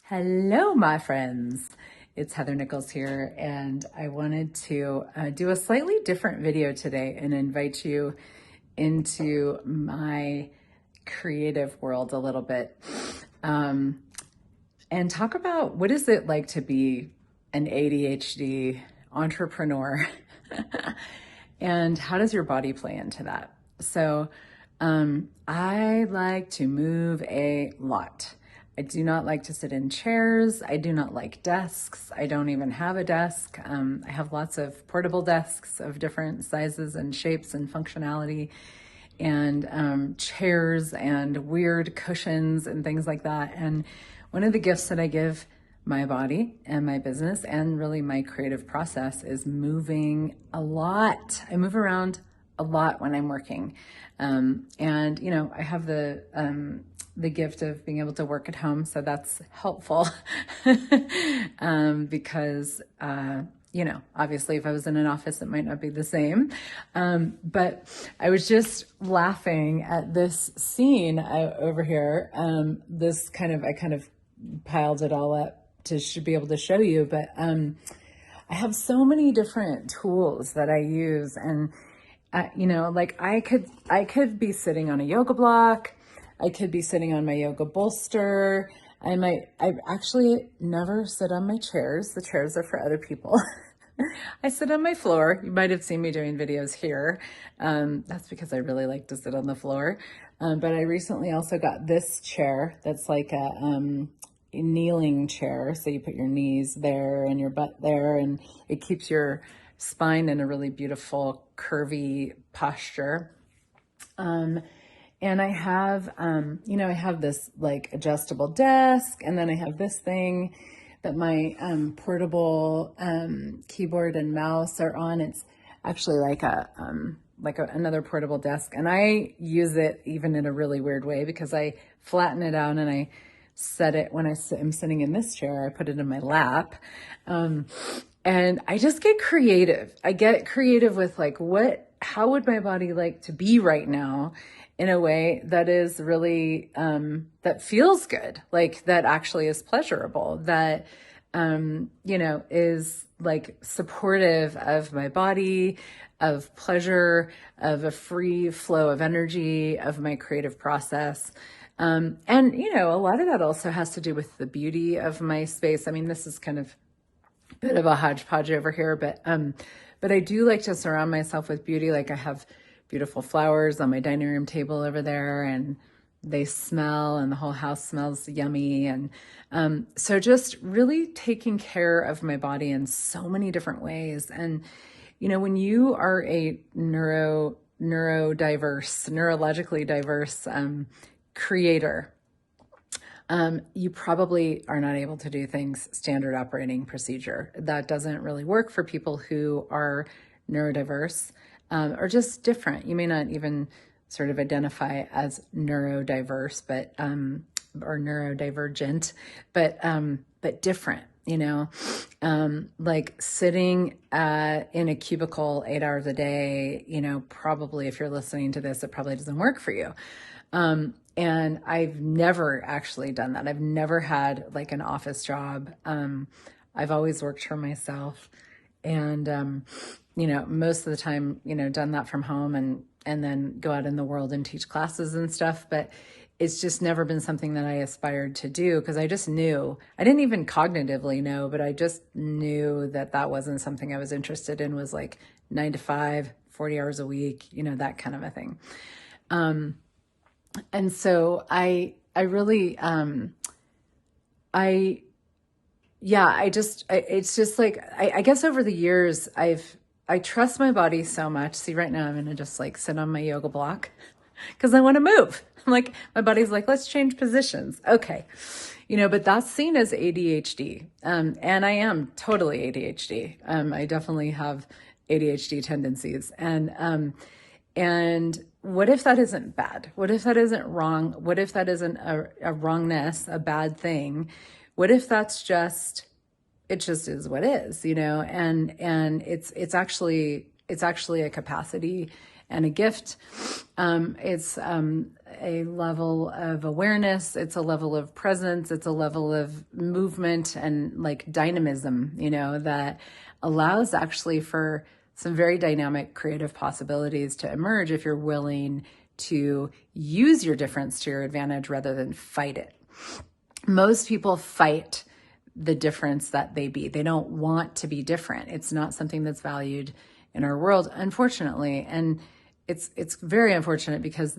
Hello, my friends. It's Heather Nichols here, and I wanted to do a slightly different video today and invite you into my creative world a little bit, and talk about what is it like to be an ADHD entrepreneur and how does your body play into that? So I like to move a lot. I do not like to sit in chairs. I do not like desks. I don't even have a desk. I have lots of portable desks of different sizes and shapes and functionality, and chairs and weird cushions and things like that. And one of the gifts that I give my body and my business and really my creative process is moving a lot. I move around a lot when I'm working. And you know, I have the gift of being able to work at home. So that's helpful because, you know, obviously if I was in an office, it might not be the same. But I was just laughing at this scene over here. I kind of piled it all up to be able to show you, but I have so many different tools that I use, and you know, like I could be sitting on a yoga block. I could be sitting on my yoga bolster. I actually never sit on my chairs. The chairs are for other people. I sit on my floor. You might have seen me doing videos here. That's because I really like to sit on the floor. But I recently also got this chair that's like a kneeling chair. So you put your knees there and your butt there, and it keeps your spine in a really beautiful curvy posture. And I have, you know, I have this like adjustable desk, and then I have this thing that my portable keyboard and mouse are on. It's actually like another portable desk, and I use it even in a really weird way because I flatten it out and I set it when I'm sitting in this chair. I put it in my lap, and I just get creative. I get creative with like how would my body like to be right now in a way that is really, that feels good, like that actually is pleasurable, that, you know, is like supportive of my body, of pleasure, of a free flow of energy, of my creative process. And, you know, a lot of that also has to do with the beauty of my space. I mean, this is kind of a bit of a hodgepodge over here, but I do like to surround myself with beauty. Like I have beautiful flowers on my dining room table over there, and they smell, and the whole house smells yummy. And so just really taking care of my body in so many different ways. And, you know, when you are a neurologically diverse creator, you probably are not able to do things standard operating procedure. That doesn't really work for people who are neurodiverse. Or just different. You may not even sort of identify as neurodiverse, but or neurodivergent, but different. You know, like sitting in a cubicle 8 hours a day. You know, probably if you're listening to this, it probably doesn't work for you. And I've never actually done that. I've never had like an office job. I've always worked for myself, and you know, most of the time, you know, done that from home and then go out in the world and teach classes and stuff. But it's just never been something that I aspired to do because I just knew, I didn't even cognitively know, but I just knew that that wasn't something I was interested in, was like 9 to 5, 40 hours a week, you know, that kind of a thing. And so I really, it's just like, I guess over the years, I trust my body so much. See, right now I'm going to just like sit on my yoga block because I want to move. I'm like, my body's like, let's change positions. Okay. You know, but that's seen as ADHD. And I am totally ADHD. I definitely have ADHD tendencies. And what if that isn't bad? What if that isn't wrong? What if that isn't a wrongness, a bad thing? What if that's just, it just is what is, you know, and it's actually a capacity and a gift. It's a level of awareness. It's a level of presence. It's a level of movement and like dynamism, you know, that allows actually for some very dynamic creative possibilities to emerge if you're willing to use your difference to your advantage rather than fight it. Most people fight the difference that they be. They don't want to be different. It's not something that's valued in our world, unfortunately. And it's very unfortunate because,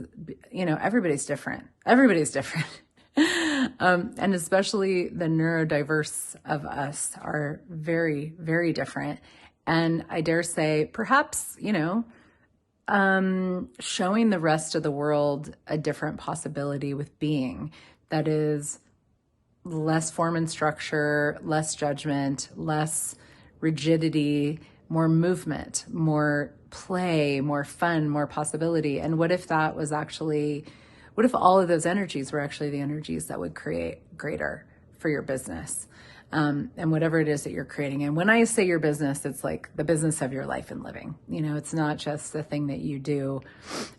you know, everybody's different. Everybody's different. And especially the neurodiverse of us are very, very different. And I dare say, perhaps, you know, showing the rest of the world a different possibility with being that is less form and structure, less judgment, less rigidity, more movement, more play, more fun, more possibility. And what if that was actually, what if all of those energies were actually the energies that would create greater for your business? And whatever it is that you're creating. And when I say your business, it's like the business of your life and living. You know, it's not just the thing that you do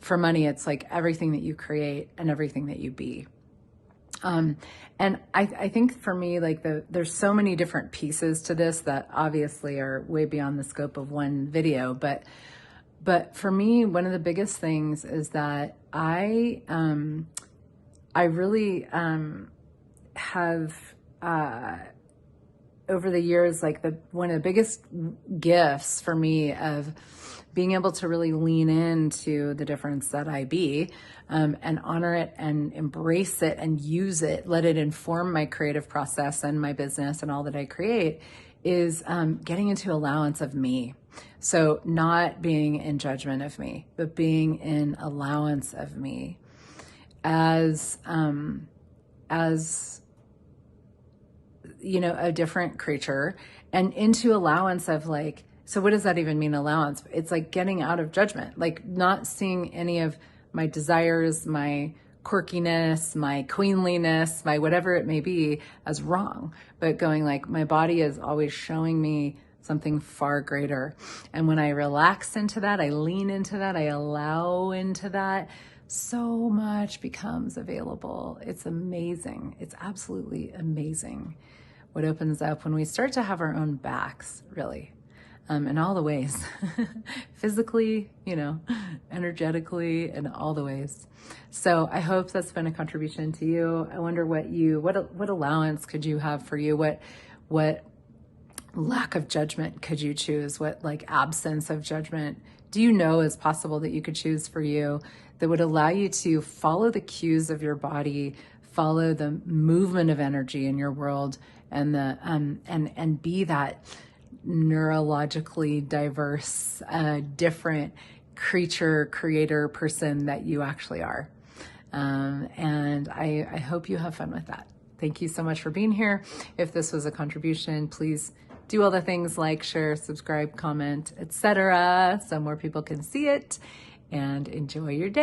for money. It's like everything that you create and everything that you be. And I think for me, like there's so many different pieces to this that obviously are way beyond the scope of one video. But for me, one of the biggest things is that I really have over the years, like one of the biggest gifts for me of being able to really lean into the difference that I be, and honor it and embrace it and use it, let it inform my creative process and my business and all that I create, is getting into allowance of me. So not being in judgment of me, but being in allowance of me as you know, a different creature, and into allowance of like, so what does that even mean, allowance? It's like getting out of judgment, like not seeing any of my desires, my quirkiness, my queenliness, my whatever it may be as wrong, but going like, my body is always showing me something far greater. And when I relax into that, I lean into that, I allow into that, so much becomes available. It's amazing. It's absolutely amazing what opens up when we start to have our own backs, really, in all the ways, physically, you know, energetically, in all the ways. So I hope that's been a contribution to you. I wonder what allowance could you have for you? What lack of judgment could you choose? What like absence of judgment do you know is possible that you could choose for you that would allow you to follow the cues of your body, follow the movement of energy in your world, and the and be that neurologically diverse, different creature, creator, person that you actually are. And I hope you have fun with that. Thank you so much for being here. If this was a contribution, please do all the things like share, subscribe, comment, etc., so more people can see it, and enjoy your day.